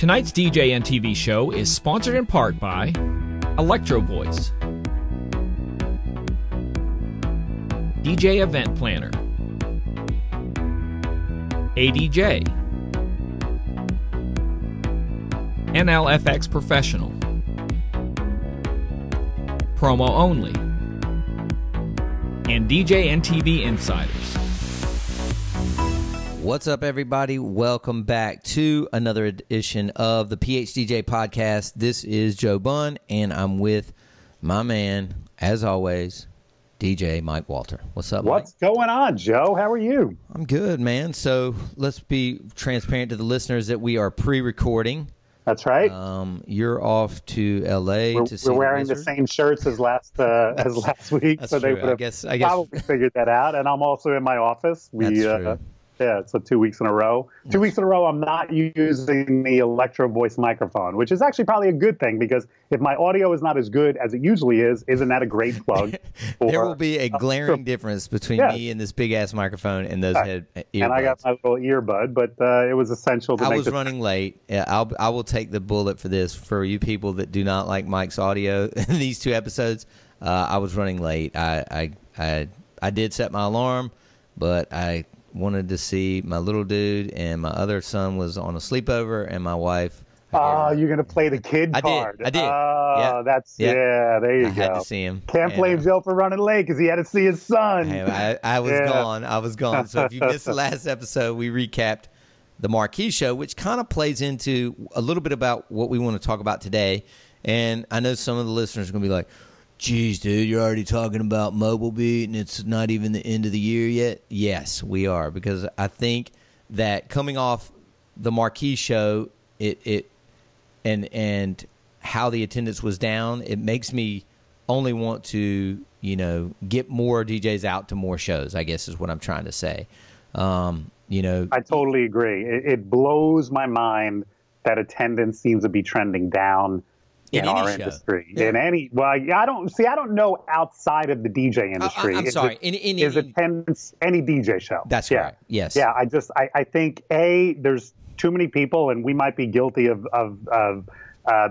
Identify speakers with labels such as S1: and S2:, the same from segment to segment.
S1: Tonight's DJNTV show is sponsored in part by Electro Voice, DJ Event Planner, ADJ, NLFX Professional, Promo Only, and DJNTV Insiders.
S2: What's up, everybody? Welcome back to another edition of the PHDJ podcast. This is Joe Bunn, and I'm with my man, as always, DJ Mike Walter. What's up, Mike?
S3: What's going on, Joe? How are you?
S2: I'm good, man. So let's be transparent to the listeners that we are pre-recording.
S3: That's right.
S2: You're off to L.A. to see
S3: we're wearing
S2: the
S3: the same shirts as last week,
S2: That's
S3: so they
S2: true.
S3: would
S2: I
S3: have
S2: guess
S3: probably figured that out. And I'm also in my office.
S2: That's true.
S3: Yeah, so 2 weeks in a row. 2 weeks in a row, I'm not using the Electro Voice microphone, which is actually probably a good thing, because if my audio is not as good as it usually is, isn't that a great plug?
S2: There will be a glaring difference between me and this big-ass microphone and those earbuds.
S3: And I got my little earbud, but it was essential to
S2: I
S3: make
S2: was running late. Yeah, I will take the bullet for this. For you people that do not like Mike's audio in these two episodes, I was running late. I did set my alarm, but I wanted to see my little dude, and my other son was on a sleepover, and my wife.
S3: Oh, you're going to play the kid card.
S2: I did.
S3: Oh,
S2: yeah.
S3: There you
S2: I
S3: go.
S2: had to see him.
S3: Can't blame Joe for running late because he had to see his son.
S2: Hey, I was gone. I was gone. So if you missed the last episode, we recapped the Marquee Show, which kind of plays into a little bit about what we want to talk about today. And I know some of the listeners are going to be like, geez, dude, you're already talking about Mobile Beat and it's not even the end of the year yet? Yes, we are, because I think that coming off the Marquee Show, and how the attendance was down, it makes me only want to, get more DJs out to more shows, I guess is what I'm trying to say. I
S3: totally agree. It blows my mind that attendance seems to be trending down in our industry.
S2: Yeah.
S3: I don't know outside of the DJ industry.
S2: I'm sorry.
S3: Is attendance any DJ show?
S2: That's right. Yes.
S3: Yeah. I think there's too many people, and we might be guilty of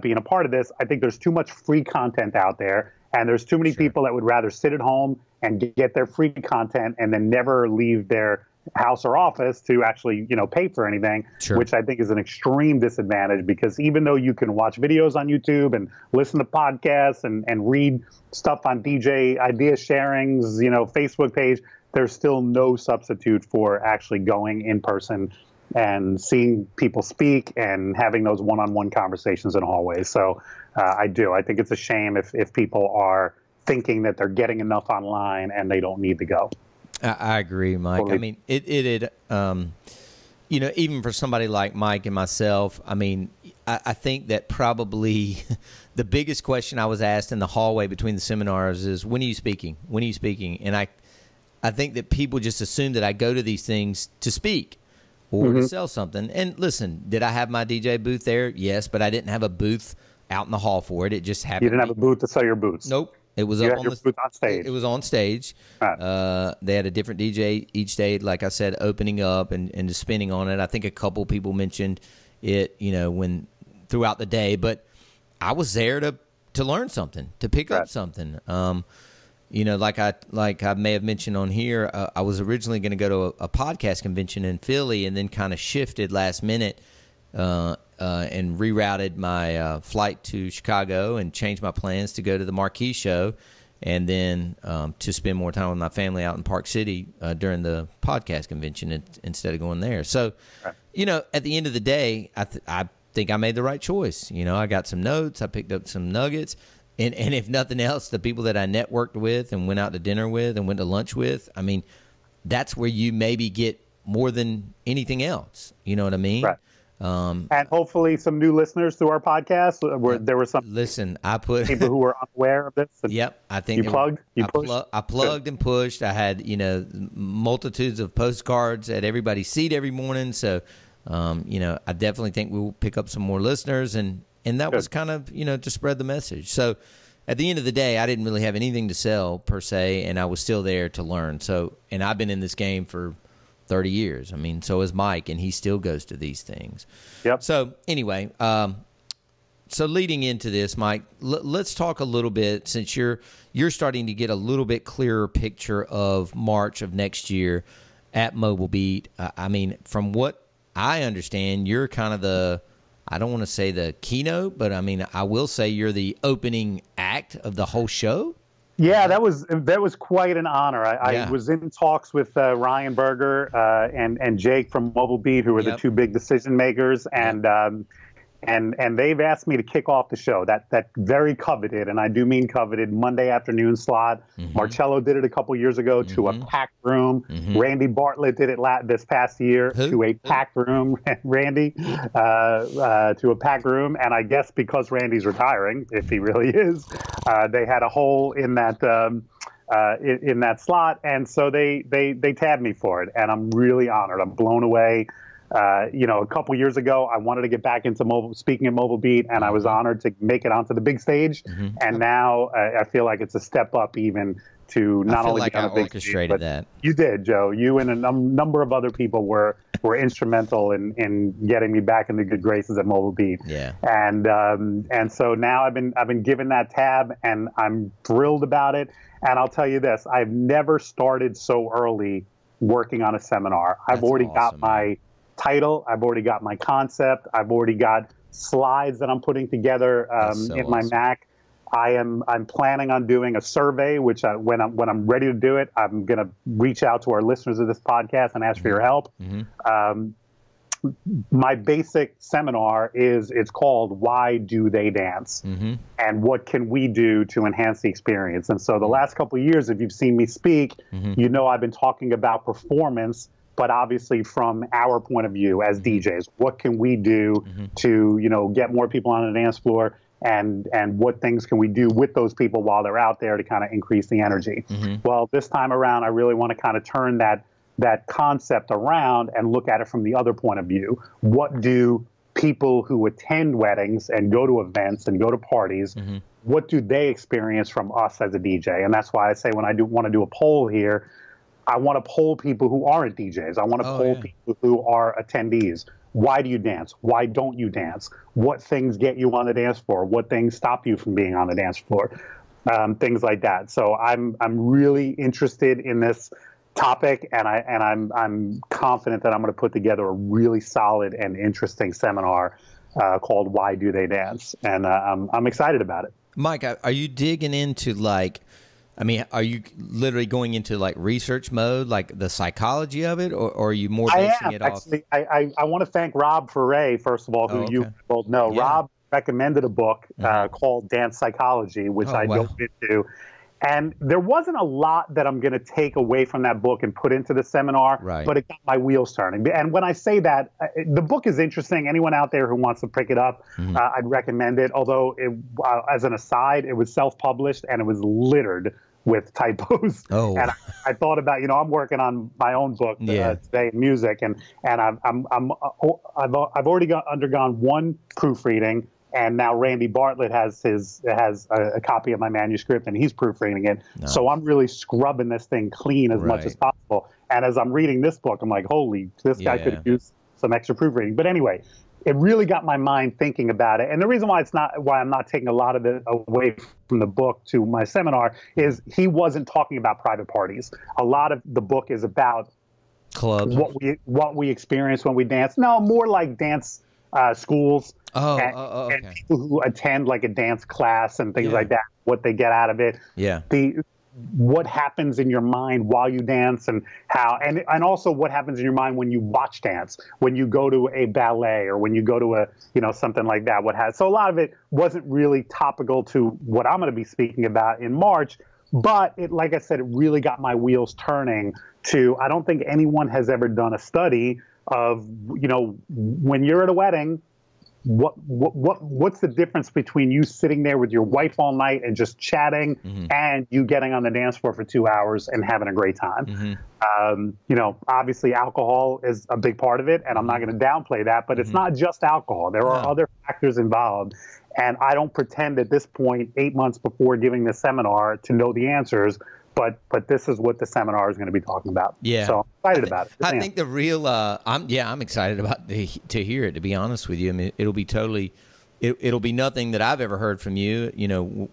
S3: being a part of this. I think there's too much free content out there, and there's too many people that would rather sit at home and get their free content and then never leave their house or office to actually, pay for anything, which I think is an extreme disadvantage, because even though you can watch videos on YouTube and listen to podcasts and read stuff on DJ idea sharings, Facebook page, there's still no substitute for actually going in person and seeing people speak and having those one-on-one conversations in hallways. So I think it's a shame if people are thinking that they're getting enough online and they don't need to go.
S2: I agree, Mike.
S3: Totally.
S2: I mean, it even for somebody like Mike and myself, I mean, I think that probably the biggest question I was asked in the hallway between the seminars is, when are you speaking? When are you speaking? And I think that people just assume that I go to these things to speak or to sell something. And listen, did I have my DJ booth there? Yes, but I didn't have a booth out in the hall for it. It just happened.
S3: You didn't have a booth to sell your boots?
S2: Nope. It was
S3: up
S2: on
S3: your booth on stage.
S2: It was on stage. Right. They had a different DJ each day, like I said, opening up and just spinning on it. I think a couple people mentioned it, when throughout the day, but I was there to learn something, to pick up something. Like I may have mentioned on here, I was originally going to go to a podcast convention in Philly, and then kind of shifted last minute and rerouted my flight to Chicago and changed my plans to go to the Marquee Show, and then to spend more time with my family out in Park City during the podcast convention instead of going there. So, at the end of the day, I think I made the right choice. I got some notes. I picked up some nuggets. And if nothing else, the people that I networked with and went out to dinner with and went to lunch with, I mean, that's where you maybe get more than anything else. You know what I mean?
S3: Right. And hopefully some new listeners to our podcast. Where there were some people who were unaware of this.
S2: Yep, I think I plugged and pushed. I had multitudes of postcards at everybody's seat every morning. So I definitely think we'll pick up some more listeners, and that was kind of to spread the message. So at the end of the day, I didn't really have anything to sell per se, and I was still there to learn. So, and I've been in this game for 30 years. I mean, so is Mike, and he still goes to these things.
S3: Yep.
S2: So anyway, so leading into this, Mike, let's talk a little bit, since you're starting to get a little bit clearer picture of March of next year at Mobile Beat. I mean, from what I understand, you're kind of the, I don't want to say the keynote, but I mean, I will say you're the opening act of the whole show.
S3: Yeah, that was quite an honor. I was in talks with Ryan Berger and Jake from Mobile Beat, who were the two big decision makers, and they've asked me to kick off the show. That very coveted, and I do mean coveted, Monday afternoon slot. Marcello did it a couple years ago to a packed room. Randy Bartlett did it this past year to a packed room. Randy to a packed room, and I guess because Randy's retiring, if he really is, they had a hole in that. In that slot, and so they tabbed me for it, and I'm really honored. I'm blown away. A couple years ago, I wanted to get back into speaking at Mobile Beat, and I was honored to make it onto the big stage. And now I feel like it's a step up even to not only
S2: like
S3: be on the big
S2: orchestrated
S3: stage, but
S2: that.
S3: You did, Joe. You and a number of other people were instrumental in getting me back in the good graces at Mobile Beat.
S2: Yeah.
S3: And so now I've been given that tab, and I'm thrilled about it. And I'll tell you this: I've never started so early working on a seminar. I've already got my title. I've already got my concept. I've already got slides that I'm putting together in my Mac. I'm planning on doing a survey, which when I'm ready to do it, I'm going to reach out to our listeners of this podcast and ask for your help. My basic seminar it's called "Why Do They Dance?" and what can we do to enhance the experience. And so the last couple of years, if you've seen me speak, you know I've been talking about performance, but obviously from our point of view as DJs. What can we do to, get more people on the dance floor, and what things can we do with those people while they're out there to kind of increase the energy? Well, this time around, I really want to kind of turn that concept around and look at it from the other point of view. What do people who attend weddings and go to events and go to parties, what do they experience from us as a DJ? And that's why I say when I want to do a poll here, I want to poll people who aren't DJs. I want to poll people who are attendees. Why do you dance? Why don't you dance? What things get you on the dance floor? What things stop you from being on the dance floor? Things like that. So I'm really interested in this topic, and I'm confident that I'm going to put together a really solid and interesting seminar called "Why Do They Dance?" And I'm excited about it.
S2: Mike, are you digging into are you literally going into research mode, like the psychology of it, or are you more basing it off?
S3: Actually, I want to thank Rob Ferre, first of all, who you both know. Yeah. Rob recommended a book called Dance Psychology, which I dove into. And there wasn't a lot that I'm going to take away from that book and put into the seminar, but it got my wheels turning. And when I say that, the book is interesting. Anyone out there who wants to pick it up, I'd recommend it. Although, as an aside, it was self-published and it was littered with typos. And I thought about, I'm working on my own book today in music, and I've already undergone one proofreading. And now Randy Bartlett has a copy of my manuscript, and he's proofreading it. Nice. So I'm really scrubbing this thing clean as much as possible. And as I'm reading this book, I'm like, holy, this guy could have used some extra proofreading. But anyway, it really got my mind thinking about it. And the reason why I'm not taking a lot of it away from the book to my seminar is he wasn't talking about private parties. A lot of the book is about
S2: clubs,
S3: what we experience when we dance. No, more like dance schools. And people who attend a dance class and things like that, what they get out of it. Yeah. What happens in your mind while you dance, and how, and also what happens in your mind when you watch dance, when you go to a ballet or when you go to a, something like that. So a lot of it wasn't really topical to what I'm going to be speaking about in March, but like I said, it really got my wheels turning to, I don't think anyone has ever done a study of, when you're at a wedding, what's the difference between you sitting there with your wife all night and just chatting and you getting on the dance floor for 2 hours and having a great time? Obviously alcohol is a big part of it, and I'm not going to downplay that, but it's not just alcohol. There are other factors involved, and I don't pretend at this point, 8 months before giving this seminar, to know the answers. but this is what the seminar is going to be talking about.
S2: Yeah.
S3: So I'm excited about it.
S2: I think the real, I'm excited about to hear it, to be honest with you. I mean, it'll be totally, it'll be nothing that I've ever heard from you, you know,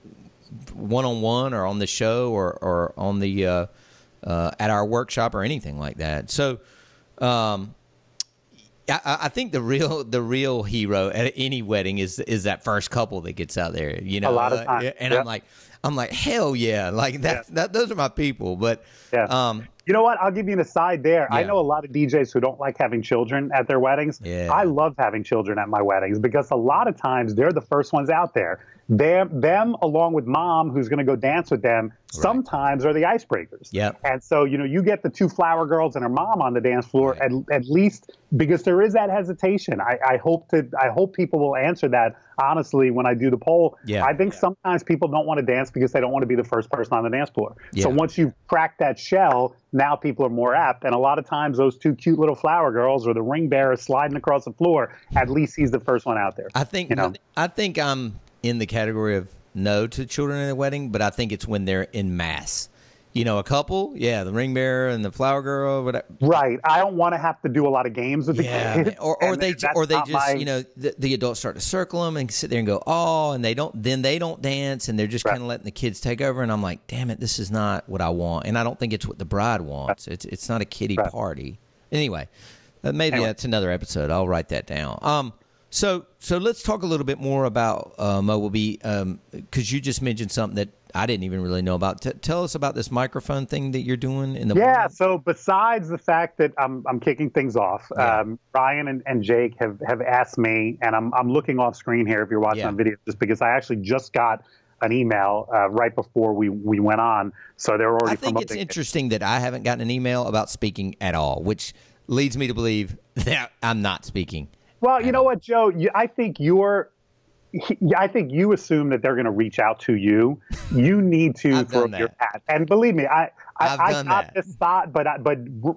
S2: one-on-one or on the show or on the, at our workshop or anything like that. So, I think the real hero at any wedding is that first couple that gets out there, you know.
S3: A lot of times.
S2: And
S3: Yep.
S2: I'm like, hell yeah, like those are my people. But
S3: you know what? I'll give you an aside there.
S2: Yeah.
S3: I know a lot of DJs who don't like having children at their weddings.
S2: Yeah.
S3: I love having children at my weddings because a lot of times they're the first ones out there. Them along with mom, who's going to go dance with them, sometimes are the icebreakers.
S2: Yep.
S3: And so, you know, you get the two flower girls and her mom on the dance floor at least, because there is that hesitation. I hope people will answer that honestly when I do the poll.
S2: Yeah.
S3: I think sometimes people don't want to dance because they don't want to be the first person on the dance floor.
S2: Yeah.
S3: So once you've cracked that shell, now people are more apt. And a lot of times those two cute little flower girls or the ring bearer sliding across the floor, at least he's the first one out there.
S2: I think I'm in the category of no to children at a wedding, but I think it's when they're in mass. You know, a couple, the ring bearer and the flower girl, whatever.
S3: Right. I don't want to have to do a lot of games with the kids.
S2: Or they just you know, the adults start to circle them and sit there and go, oh, and they don't dance, and they're just kind of letting the kids take over. And I'm like, damn it, this is not what I want, and I don't think it's what the bride wants. It's not a kiddie party. Anyway, maybe that's another episode. I'll write that down. So let's talk a little bit more about Mobile Beat, because you just mentioned something that I didn't even really know about. Tell us about this microphone thing that you're doing in the morning.
S3: So besides the fact that I'm kicking things off, Ryan and Jake have asked me, and I'm looking off screen here if you're watching on video, just because I actually just got an email right before we went on, so they're already.
S2: I think it's interesting that I haven't gotten an email about speaking at all, which leads me to believe that I'm not speaking.
S3: Well, you know what, Joe? I think you assume that they're going to reach out to you. You need to throw your hat. And believe me, I got this thought, but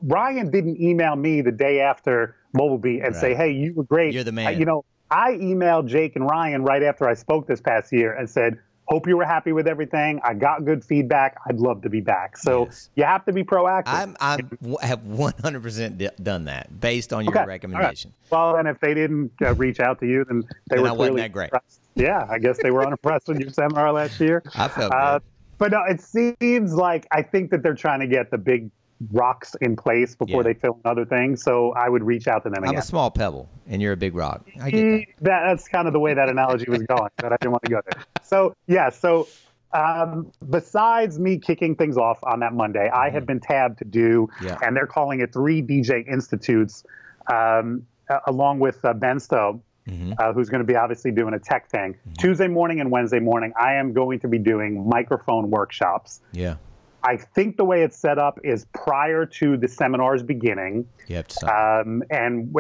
S3: Ryan didn't email me the day after Mobile Beat and say, "Hey, you were great.
S2: You're the man."
S3: You know, I emailed Jake and Ryan right after I spoke this past year and said, hope you were happy with everything. I got good feedback. I'd love to be back. So you have to be proactive.
S2: I have 100% done that based on your recommendation.
S3: Right. Well, and if they didn't reach out to you, then they were clearly
S2: that great.
S3: Impressed. Yeah, I guess they were unimpressed with your seminar last year.
S2: I felt good.
S3: But no, it seems like I think that they're trying to get the big rocks in place before they film other things. So I would reach out to them again.
S2: I'm a small pebble, and you're a big rock. I get that.
S3: That's kind of the way that analogy was going, but I didn't want to go there. So, besides me kicking things off on that Monday, I have been tabbed to do, and they're calling it 3 DJ Institutes, along with Ben Stowe, who's going to be obviously doing a tech thing. Tuesday morning and Wednesday morning, I am going to be doing microphone workshops.
S2: Yeah.
S3: I think the way it's set up is prior to the seminar's beginning. And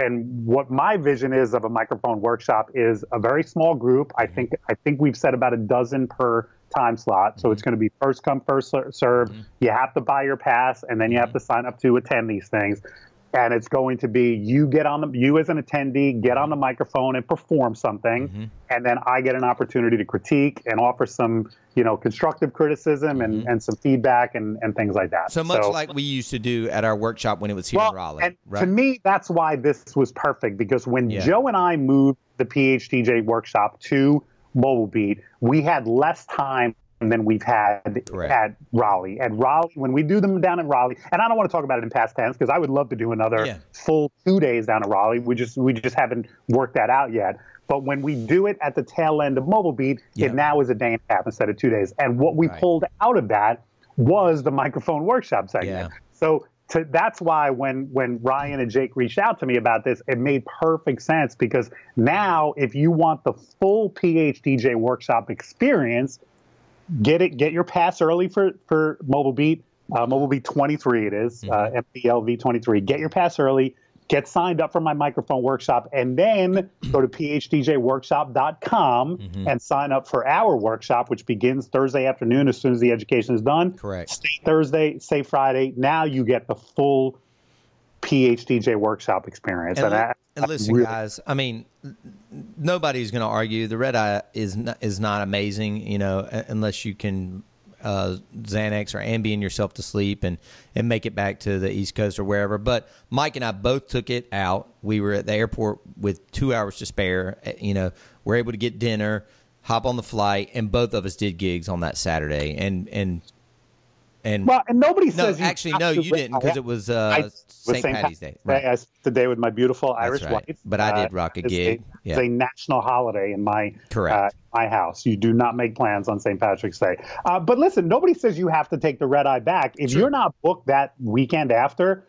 S3: what my vision is of a microphone workshop is a very small group. I think we've said about a dozen per time slot. So it's going to be first come, first serve. You have to buy your pass, and then you have to sign up to attend these things. And it's going to be you as an attendee, get on the microphone and perform something. And then I get an opportunity to critique and offer some, constructive criticism and some feedback and things like that.
S2: So much like we used to do at our workshop when it was here in Raleigh.
S3: And to me, that's why this was perfect, because when Joe and I moved the PHDJ workshop to Mobile Beat, we had less time than we've had at Raleigh. At Raleigh, when we do them down in Raleigh, and I don't want to talk about it in past tense because I would love to do another full 2 days down at Raleigh. We just haven't worked that out yet. But when we do it at the tail end of Mobile Beat, it now is a day and a half instead of 2 days. And what we pulled out of that was the microphone workshop segment. So that's why when Ryan and Jake reached out to me about this, it made perfect sense, because now if you want the full PHDJ workshop experience, get your pass early for Mobile Beat. Mobile Beat 23 it is, MBLV 23. Get your pass early, get signed up for my microphone workshop, and then go to phdjworkshop.com and sign up for our workshop, which begins Thursday afternoon as soon as the education is done.
S2: Correct.
S3: Stay Thursday, stay Friday. Now you get the full PHDJ workshop experience.
S2: And listen, guys, I mean, nobody's going to argue the red eye is not amazing, unless you can Xanax or Ambien yourself to sleep and make it back to the East Coast or wherever. But Mike and I both took it out. We were at the airport with 2 hours to spare. You know, we're able to get dinner, hop on the flight, and both of us did gigs on that Saturday. And
S3: nobody says
S2: you didn't, because it was St. Patty's Day.
S3: Right. I spent the day with my beautiful Irish wife.
S2: But I did rock a gig.
S3: It's a national holiday in my house. You do not make plans on St. Patrick's Day. But listen, nobody says you have to take the red eye back. If you're not booked that weekend after,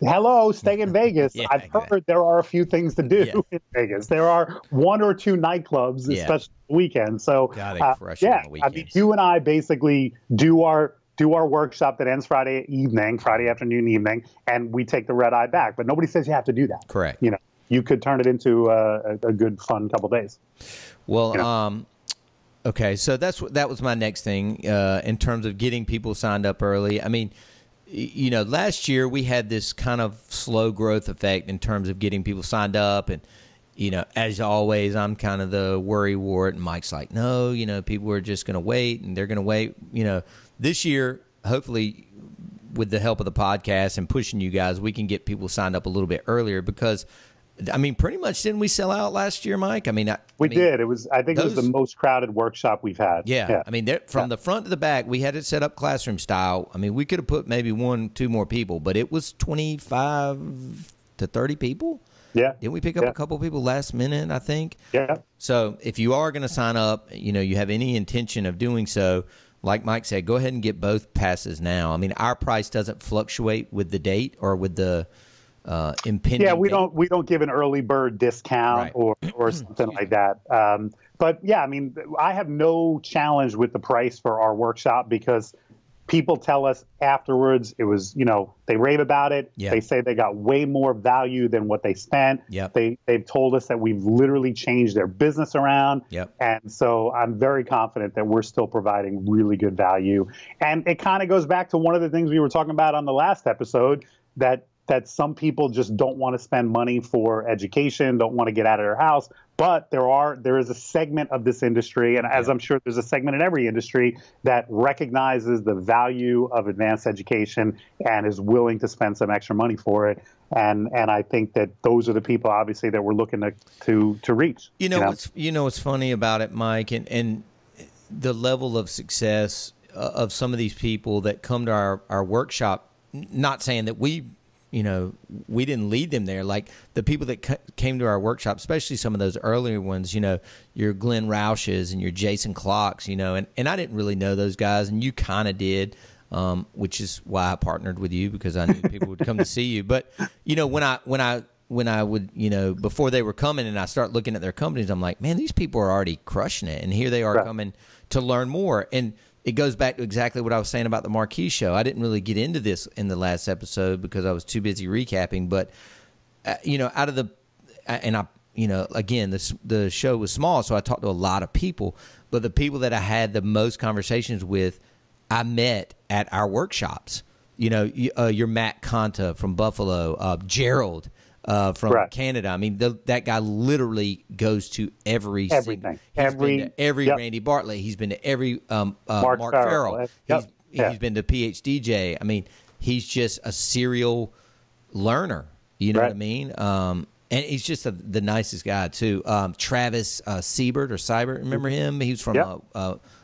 S3: hello, stay in Vegas. I've heard there are a few things to do in Vegas. There are 1 or 2 nightclubs, especially the weekend. So, I mean, you and I basically do our workshop that ends Friday afternoon, evening, and we take the red eye back. But nobody says you have to do that.
S2: Correct.
S3: You know, you could turn it into a good, fun couple days.
S2: Well, okay, so that was my next thing in terms of getting people signed up early. I mean, you know, last year we had this kind of slow growth effect in terms of getting people signed up, and you know, as always, I'm kind of the worry wart, and Mike's like, no, you know, people are just going to wait, and they're going to wait, you know. This year, hopefully, with the help of the podcast and pushing you guys, we can get people signed up a little bit earlier because, I mean, pretty much didn't we sell out last year, Mike? I mean,
S3: we did. It was, I think, it was the most crowded workshop we've had.
S2: Yeah. I mean, from the front to the back, we had it set up classroom style. I mean, we could have put maybe 1, 2 more people, but it was 25 to 30 people.
S3: Yeah.
S2: Didn't we pick up a couple people last minute, I think?
S3: Yeah.
S2: So if you are going to sign up, you know, you have any intention of doing so, like Mike said, go ahead and get both passes now. I mean, our price doesn't fluctuate with the date or with the impending.
S3: Yeah, we don't give an early bird discount or something like that. But yeah, I mean, I have no challenge with the price for our workshop because people tell us afterwards it was, you know, they rave about it.
S2: Yeah.
S3: They say they got way more value than what they spent.
S2: Yep.
S3: They've told us that we've literally changed their business around.
S2: Yep.
S3: And so I'm very confident that we're still providing really good value. And it kind of goes back to one of the things we were talking about on the last episode, that some people just don't want to spend money for education, don't want to get out of their house. But there is a segment of this industry, and as I'm sure there's a segment in every industry, that recognizes the value of advanced education and is willing to spend some extra money for it. And I think that those are the people, obviously, that we're looking to reach.
S2: You know what's funny about it, Mike, and the level of success of some of these people that come to our workshop. Not saying that we didn't lead them there. Like the people that came to our workshop, especially some of those earlier ones, you know, your Glenn Roushes and your Jason Clocks, you know, and I didn't really know those guys, and you kind of did, which is why I partnered with you, because I knew people would come to see you. But, you know, when I would, you know, before they were coming and I start looking at their companies, I'm like, man, these people are already crushing it. And here they are coming to learn more. And it goes back to exactly what I was saying about the Marquee Show. I didn't really get into this in the last episode because I was too busy recapping. But, you know, again, the show was small, so I talked to a lot of people. But the people that I had the most conversations with, I met at our workshops. You know, your Matt Conta from Buffalo, Gerald from Canada. I mean, that guy literally goes to everything. Every Randy Bartlett. He's been to every Mark Farrell. He's been to PHDJ. I mean, he's just a serial learner. You know what I mean? And he's just the nicest guy too. Travis Seibert, remember him? He was from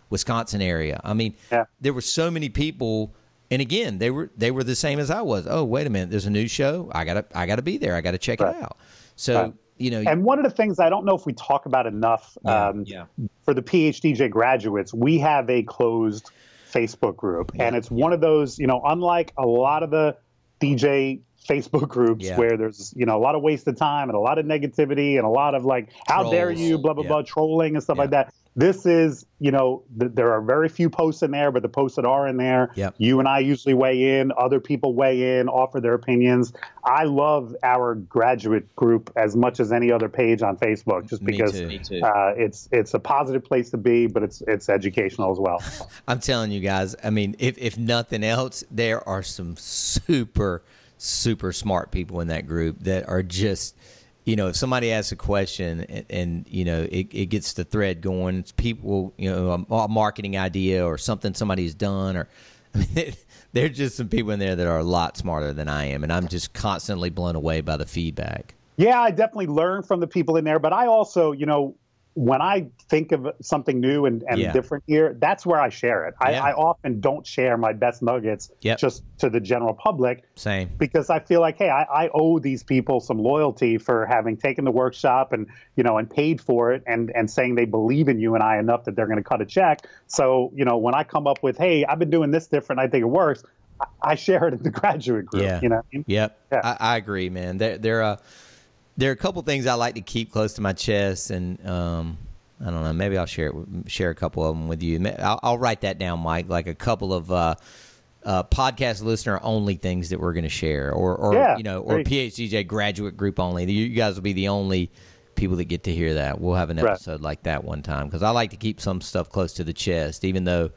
S2: Wisconsin area. I mean, there were so many people. And again, they were the same as I was. Oh, wait a minute, there's a new show. I gotta be there. I gotta check it out. So you know. And
S3: one of the things I don't know if we talk about enough for the PHDJ graduates, we have a closed Facebook group, and it's one of those, you know, unlike a lot of the DJ Facebook groups where there's, you know, a lot of wasted time and a lot of negativity and a lot of like, how dare you, blah blah blah, trolling and stuff like that. This is, you know, there are very few posts in there, but the posts that are in there, you and I usually weigh in, other people weigh in, offer their opinions. I love our graduate group as much as any other page on Facebook, just because it's a positive place to be, but it's educational as well.
S2: I'm telling you guys, I mean, if nothing else, there are some super smart people in that group that are just, you know, if somebody asks a question and you know, it gets the thread going, it's people, you know, a marketing idea or something somebody's done, or I mean, there's just some people in there that are a lot smarter than I am, and I'm just constantly blown away by the feedback.
S3: Yeah, I definitely learn from the people in there, but I also, you know, when I think of something new and different here, that's where I share it. I often don't share my best nuggets just to the general public.
S2: Same.
S3: Because I feel like, hey, I owe these people some loyalty for having taken the workshop and, you know, and paid for it and saying they believe in you and I enough that they're going to cut a check. So, you know, when I come up with, hey, I've been doing this different, I think it works, I share it in the graduate group.
S2: Yeah.
S3: You know what I mean?
S2: Yep.
S3: Yeah.
S2: I agree, man. There are a couple things I like to keep close to my chest, and I don't know. Maybe I'll share a couple of them with you. I'll write that down, Mike. Like a couple of podcast listener only things that we're going to share, or you know, or PHDJ graduate group only. You guys will be the only people that get to hear that. We'll have an episode like that one time, because I like to keep some stuff close to the chest, even though.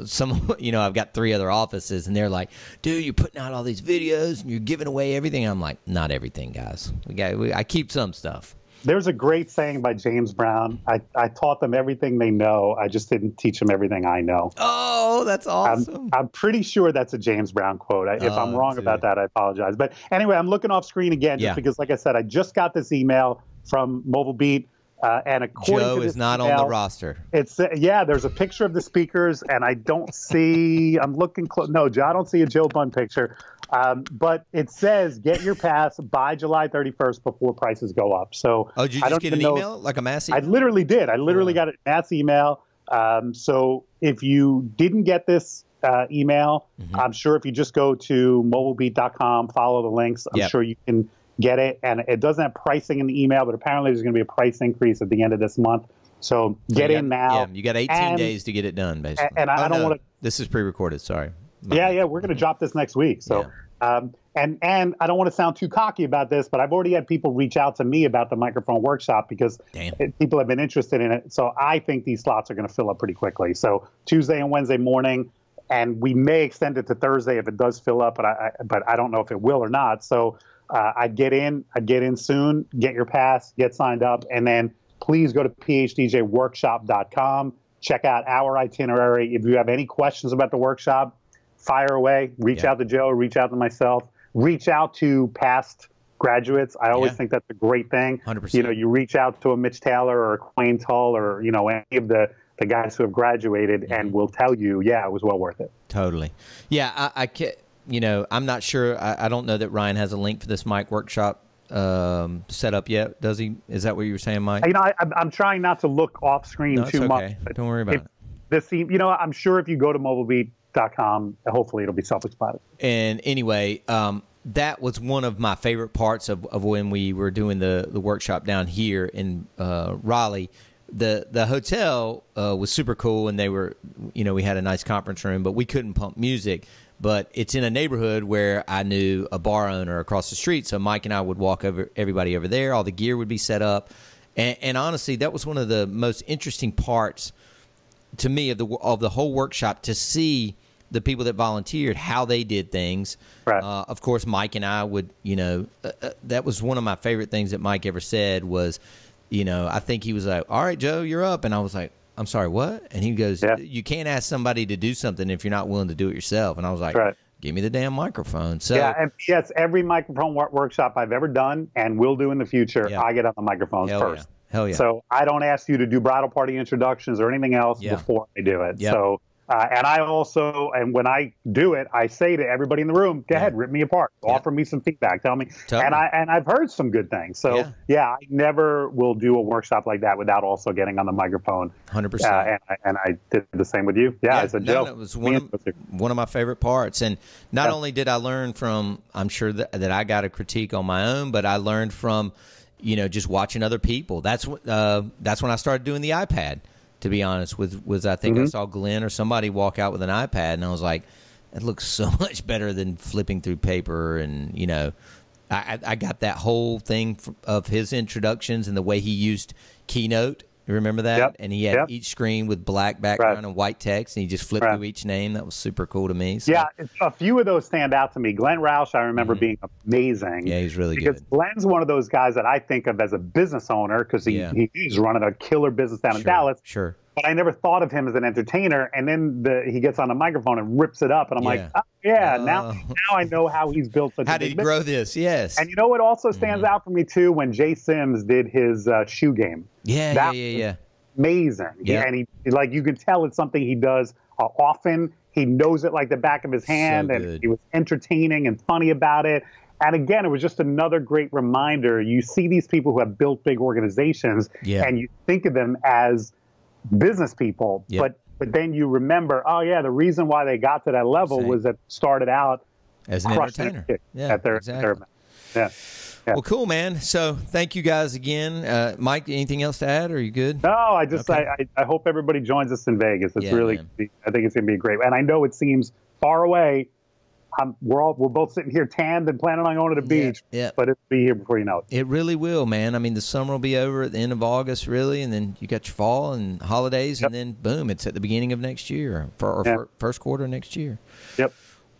S2: Some, you know, I've got 3 other offices and they're like, dude, you're putting out all these videos and you're giving away everything. I'm like, not everything, guys. I keep some stuff.
S3: There's a great saying by James Brown. I taught them everything they know. I just didn't teach them everything I know.
S2: Oh, that's awesome.
S3: I'm pretty sure that's a James Brown quote. If I'm wrong about that, I apologize. But anyway, I'm looking off screen again just because, like I said, I just got this email from Mobile Beat. And according
S2: Joe
S3: to this
S2: is not
S3: email,
S2: on the roster.
S3: It's there's a picture of the speakers, and I don't see. I'm looking close. No, Joe, I don't see a Joe Bunn picture. But it says get your pass by July 31st before prices go up. So
S2: did you just get an email, like a mass email?
S3: I literally did. I literally got a mass email. So if you didn't get this email, I'm sure if you just go to mobilebeat.com, follow the links, I'm sure you can get it. And it doesn't have pricing in the email, but apparently there's going to be a price increase at the end of this month. So get in now.
S2: Yeah, you got 18 days to get it done, basically.
S3: And I don't want to.
S2: This is pre-recorded. Sorry.
S3: Yeah, we're going to drop this next week. So, and I don't want to sound too cocky about this, but I've already had people reach out to me about the microphone workshop because people have been interested in it. So I think these slots are going to fill up pretty quickly. So Tuesday and Wednesday morning, and we may extend it to Thursday if it does fill up, but I don't know if it will or not. So. I'd get in soon, get your pass, get signed up, and then please go to phdjworkshop.com, check out our itinerary. If you have any questions about the workshop, fire away, reach out to Joe, reach out to myself, reach out to past graduates. I always think that's a great thing.
S2: 100%.
S3: You know, you reach out to a Mitch Taylor or a Quain Tull or, you know, any of the guys who have graduated and will tell you, it was well worth it.
S2: Totally. Yeah, I can't. You know, I'm not sure. I don't know that Ryan has a link for this mic workshop set up yet. Does he? Is that what you were saying, Mike?
S3: You know, I'm trying not to look off screen too much.
S2: Don't worry about it.
S3: You know, I'm sure if you go to mobilebeat.com, hopefully it'll be self-explanatory.
S2: And anyway, that was one of my favorite parts of when we were doing the workshop down here in Raleigh. The hotel was super cool, and they were, you know, we had a nice conference room, but we couldn't pump music. But it's in a neighborhood where I knew a bar owner across the street, so Mike and I would walk everybody over there. All the gear would be set up, and honestly, that was one of the most interesting parts to me of the whole workshop, to see the people that volunteered, how they did things.
S3: Right.
S2: Of course, Mike and I would, you know, that was one of my favorite things that Mike ever said was, you know, I think he was like, "All right, Joe, you're up," and I was like, I'm sorry, what? And he goes, you can't ask somebody to do something if you're not willing to do it yourself. And I was like, give me the damn microphone. So
S3: and yes, every microphone workshop I've ever done and will do in the future, I get on the microphones first.
S2: Hell yeah.
S3: So I don't ask you to do bridal party introductions or anything else before I do it. So, and I also, and when I do it, I say to everybody in the room, go ahead, rip me apart, offer me some feedback, tell me. And I've heard some good things. So I never will do a workshop like that without also getting on the microphone.
S2: 100%.
S3: And I did the same with you. Yeah, it's a joke.
S2: It was one of my favorite parts. And not only did I learn from, I'm sure that I got a critique on my own, but I learned from, you know, just watching other people. That's when I started doing the iPad. To be honest, was I think I saw Glenn or somebody walk out with an iPad, and I was like, it looks so much better than flipping through paper. And, you know, I got that whole thing of his introductions and the way he used Keynote You remember that?
S3: Yep.
S2: And he had each screen with black background and white text, and he just flipped through each name. That was super cool to me. So.
S3: Yeah, a few of those stand out to me. Glenn Roush, I remember being amazing.
S2: Yeah, he's really
S3: good. Because Glenn's one of those guys that I think of as a business owner because he's running a killer business down in Dallas.
S2: Sure.
S3: But I never thought of him as an entertainer. And then he gets on the microphone and rips it up. And I'm like, oh, yeah, now I know how he's built such a
S2: How did he grow this? Yes.
S3: And you know what also stands out for me, too? When Jay Sims did his shoe game.
S2: Yeah.
S3: Amazing.
S2: Yeah.
S3: And he like, you can tell it's something he does often. He knows it like the back of his hand. And he was entertaining and funny about it. And again, it was just another great reminder. You see these people who have built big organizations and you think of them as business people, but then you remember, oh yeah, the reason why they got to that level was that started out
S2: as an entertainer
S3: at their
S2: Well, cool, man. So thank you guys again. Mike, anything else to add, or are you good?
S3: No, I just I hope everybody joins us in Vegas. It's really I think it's gonna be great. And I know it seems far away. We're both sitting here tanned and planning on going to the beach, but it'll be here before you know it.
S2: It really will, man. I mean, the summer will be over at the end of August, really, and then you got your fall and holidays, and then boom, it's at the beginning of next year, for first quarter next year.
S3: Yep.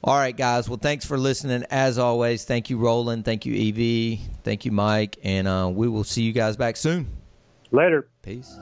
S2: All right, guys. Well, thanks for listening. As always, thank you, Roland. Thank you, Evie. Thank you, Mike. And we will see you guys back soon.
S3: Later.
S2: Peace.